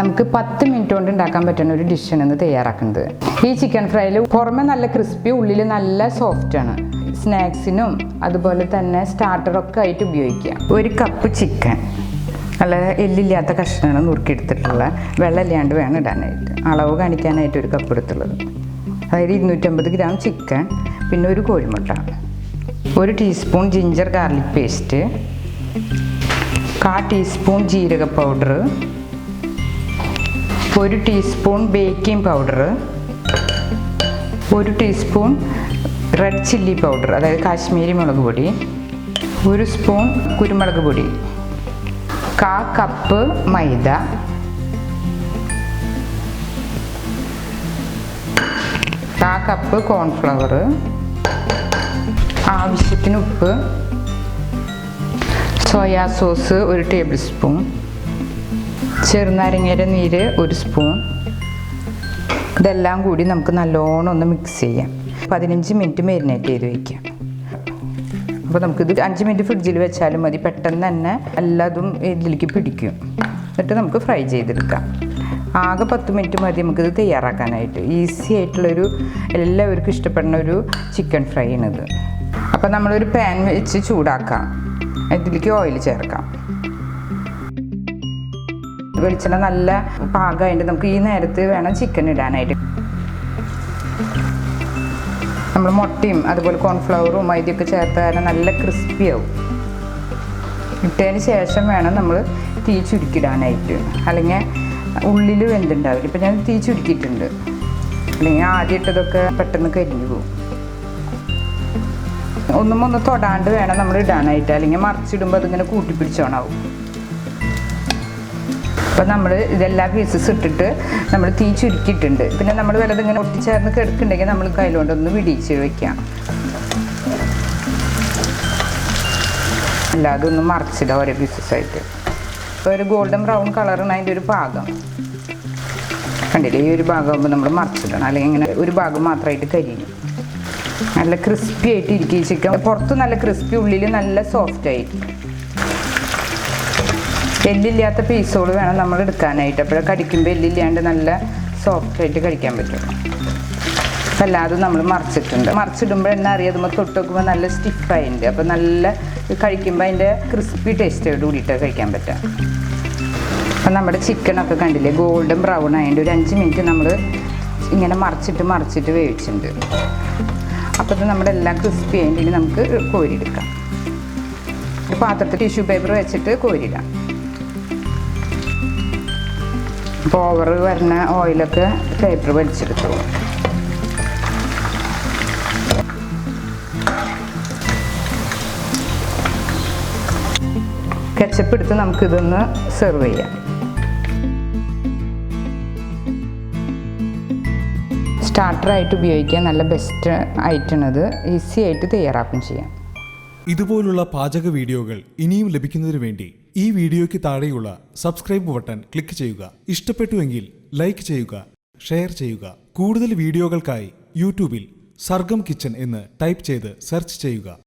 നമുക്ക് 10 മിനിറ്റ് കൊണ്ട് ഉണ്ടാക്കാൻ പറ്റുന്ന ഒരു ഡിഷാണ് ഇന്ന് തയ്യാറാക്കുന്നത്. ഈ ചിക്കൻ ഫ്രൈയിൽ പുറമെ നല്ല ക്രിസ്പി, ഉള്ളിൽ നല്ല സോഫ്റ്റ് ആണ്. സ്നാക്സിനും അതുപോലെ തന്നെ സ്റ്റാർട്ടറൊക്കെ ആയിട്ട് ഉപയോഗിക്കാം. 1 കപ്പ് ചിക്കൻ, നല്ല എല്ലില്ലാത്ത കഷ്ണമാണ് നുറുക്കിയെടുത്തിട്ടുള്ള, വെള്ളമില്ലാണ്ട് വേണം ഇടാനായിട്ട്. അളവ് കാണിക്കാനായിട്ട് 1 കപ്പ് എടുത്തുള്ളത്. അതായത് 250 ഗ്രാം ചിക്കൻ, പിന്നെ 1 കോഴിമുട്ട, 1 teaspoon ginger garlic paste, 1/4 teaspoon ജീരക powder, 1 teaspoon baking powder, 1 teaspoon red chilli powder, അതായത് കാശ്മീരി മുളക് പൊടി, 1 സ്പൂൺ കുരുമുളക് പൊടി, 1/4 കപ്പ് മൈദ, 1/4 കപ്പ് കോൺഫ്ലവർ, ആവശ്യത്തിന് ഉപ്പ്, സോയാ സോസ് 1 ടേബിൾ സ്പൂൺ, ചെറുനാരങ്ങയുടെ നീര് 1 സ്പൂൺ. ഇതെല്ലാം കൂടി നമുക്ക് നല്ലോണം ഒന്ന് മിക്സ് ചെയ്യാം. 15 മിനിറ്റ് മാരിനേറ്റ് ചെയ്ത് വയ്ക്കാം. അപ്പോൾ നമുക്കിത് 5 മിനിറ്റ് ഫ്രിഡ്ജിൽ വെച്ചാലും മതി. പെട്ടെന്ന് തന്നെ എല്ലാതും ഇതിലേക്ക് പിടിക്കും. എന്നിട്ട് നമുക്ക് ഫ്രൈ ചെയ്തെടുക്കാം. ആകെ 10 മിനിറ്റ് മതി നമുക്കിത് തയ്യാറാക്കാനായിട്ട്. ഈസി ആയിട്ടുള്ളൊരു, എല്ലാവർക്കും ഇഷ്ടപ്പെടുന്ന ഒരു ചിക്കൻ ഫ്രൈ ആണിത്. അപ്പോൾ നമ്മളൊരു പാൻ വെച്ച് ചൂടാക്കാം. ഇതിലേക്ക് ഓയിൽ ചേർക്കാം. വെളിച്ചെണ്ണ നല്ല പാകമായിട്ട് നമുക്ക് ഈ നേരത്ത് വേണം ചിക്കൻ ഇടാനായിട്ട്. നമ്മൾ മുട്ടയും അതുപോലെ കോൺഫ്ലവറും മൈദയൊക്കെ ചേർത്ത് കാരണം നല്ല ക്രിസ്പി ആവും. ഇട്ടതിന് ശേഷം വേണം നമ്മൾ തീ ചുരുക്കിടാനായിട്ട്, അല്ലെങ്കിൽ ഉള്ളിൽ വെന്തുണ്ടാവില്ല. ഇപ്പം ഞാൻ തീ ചുരുക്കിയിട്ടുണ്ട്, അല്ലെങ്കിൽ ആദ്യം ഇട്ടതൊക്കെ പെട്ടെന്ന് കരിഞ്ഞു പോകും. ഒന്ന് തൊടാണ്ട് വേണം നമ്മൾ ഇടാനായിട്ട്, അല്ലെങ്കിൽ മറിച്ചിടുമ്പോൾ അതിങ്ങനെ കൂട്ടിപ്പിടിച്ചോണാവും. അപ്പോൾ നമ്മൾ ഇതെല്ലാ പീസസ് ഇട്ടിട്ട് നമ്മൾ തീ ചുരുക്കിയിട്ടുണ്ട്. പിന്നെ നമ്മൾ വല്ലതിങ്ങനെ ഒട്ടിച്ചേർന്ന് കിടക്കുന്നുണ്ടെങ്കിൽ നമ്മൾ കയ്യിലുകൊണ്ടൊന്ന് വിടിച്ച് വയ്ക്കാം. അല്ലാതെ ഒന്ന് മറിച്ചിടാം ഓരോ പീസസായിട്ട്. ഇപ്പോൾ ഒരു ഗോൾഡൻ ബ്രൗൺ കളറാണ് അതിൻ്റെ ഒരു ഭാഗം. കണ്ടില്ലേ, ഈ ഒരു ഭാഗമാകുമ്പോൾ നമ്മൾ മറിച്ചിടണം, അല്ലെങ്കിൽ ഇങ്ങനെ ഒരു ഭാഗം മാത്രമായിട്ട് കരിയും. നല്ല ക്രിസ്പി ആയിട്ട് ഇരിക്കും ഈ ചിക്കൻ. പുറത്ത് നല്ല ക്രിസ്പി, ഉള്ളിൽ നല്ല സോഫ്റ്റ് ആയിട്ട്. എല്ലില്ലാത്ത പീസുകൾ വേണം നമ്മൾ എടുക്കാനായിട്ട്. അപ്പോഴേ കടിക്കുമ്പോൾ എല്ലില്ലാണ്ട് നല്ല സോഫ്റ്റായിട്ട് കഴിക്കാൻ പറ്റും. അപ്പം എല്ലാതും നമ്മൾ മറിച്ചിട്ടുണ്ട്. മറിച്ചിടുമ്പോൾ എണ്ണ അറിയാതുമ്പോൾ തൊട്ട് നോക്കുമ്പോൾ നല്ല സ്റ്റിഫായിട്ടുണ്ട്. അപ്പോൾ നല്ല കഴിക്കുമ്പോൾ അതിൻ്റെ ക്രിസ്പി ടേസ്റ്റോട് കൂടിയിട്ട് കഴിക്കാൻ പറ്റുക. അപ്പം നമ്മുടെ ചിക്കനൊക്കെ കണ്ടില്ലേ, ഗോൾഡൻ ബ്രൗൺ ആയതുകൊണ്ട് ഒരു 5 മിനിറ്റ് നമ്മൾ ഇങ്ങനെ മറിച്ചിട്ട് വേവിച്ചിട്ടുണ്ട്. അപ്പോൾ ഇത് നമ്മുടെ എല്ലാം ക്രിസ്പി ആയിട്ട് നമുക്ക് കോരിയെടുക്കാം. ഒരു പാത്രത്തിൽ ടിഷ്യൂ പേപ്പർ വെച്ചിട്ട് കോരിയിടാം. അപ്പോൾ ഓവർ വരുന്ന ഓയിലൊക്കെ പേപ്പർ വലിച്ചെടുത്തു. കെച്ചപ്പ് എടുത്ത് നമുക്കിതൊന്ന് സെർവ് ചെയ്യാം. സ്റ്റാർട്ടറായിട്ട് ഉപയോഗിക്കാൻ നല്ല ബെസ്റ്റ് ആയിട്ടാണത്. ഈസി ആയിട്ട് തയ്യാറാക്കും ചെയ്യാം. ഇതുപോലുള്ള പാചക വീഡിയോകൾ ഇനിയും ലഭിക്കുന്നതിന് വേണ്ടി ഈ വീഡിയോയ്ക്ക് താഴെയുള്ള സബ്സ്ക്രൈബ് ബട്ടൺ ക്ലിക്ക് ചെയ്യുക. ഇഷ്ടപ്പെട്ടുവെങ്കിൽ ലൈക്ക് ചെയ്യുക, ഷെയർ ചെയ്യുക. കൂടുതൽ വീഡിയോകൾക്കായി യൂട്യൂബിൽ സർഗം കിച്ചൺ എന്ന് ടൈപ്പ് ചെയ്ത് സെർച്ച് ചെയ്യുക.